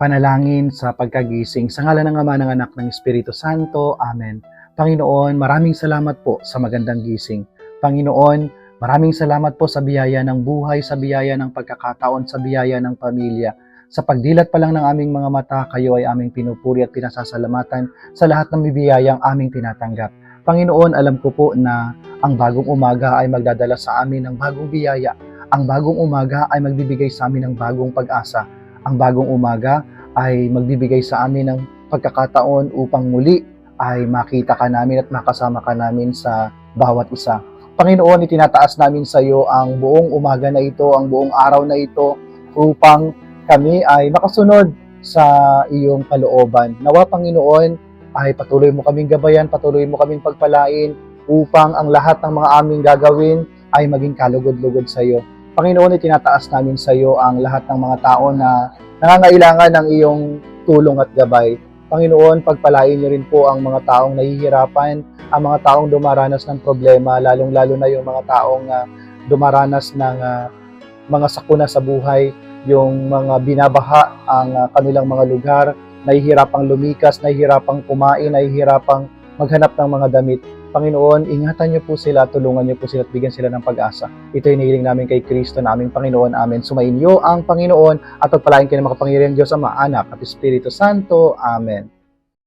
Panalangin sa pagkagising sa ngalan ng Ama, ng Anak, ng Espiritu Santo. Amen. Panginoon, maraming salamat po sa magandang gising. Panginoon, maraming salamat po sa biyaya ng buhay, sa biyaya ng pagkakataon, sa biyaya ng pamilya. Sa pagdilat pa lang ng aming mga mata, kayo ay aming pinupuri at pinasasalamatan sa lahat ng biyayang aming tinatanggap. Panginoon, alam ko po na ang bagong umaga ay magdadala sa amin ng bagong biyaya. Ang bagong umaga ay magbibigay sa amin ng bagong pag-asa. Ang bagong umaga ay magbibigay sa amin ng pagkakataon upang muli ay makita ka namin at makasama ka namin sa bawat isa. Panginoon, itinataas namin sa iyo ang buong umaga na ito, ang buong araw na ito, upang kami ay makasunod sa iyong kalooban. Nawa, Panginoon, ay patuloy mo kaming gabayan, patuloy mo kaming pagpalain, upang ang lahat ng mga aming gagawin ay maging kalugod-lugod sa iyo. Panginoon, itinataas namin sa iyo ang lahat ng mga tao na nangangailangan ng iyong tulong at gabay. Panginoon, pagpalain niyo rin po ang mga taong nahihirapan, ang mga taong dumaranas ng problema, lalong-lalo na yung mga taong dumaranas ng mga sakuna sa buhay, yung mga binabaha ang kanilang mga lugar, nahihirapang lumikas, nahihirapang kumain, nahihirapang maghanap ng mga damit. Panginoon, ingatan niyo po sila, tulungan niyo po sila at bigyan sila ng pag-asa. Ito ay hinihiling namin kay Kristo na aming Panginoon. Amen. Sumainyo ang Panginoon at pagpalain kayo ng makapangyarihan Diyos Ama, Anak at Espiritu Santo. Amen.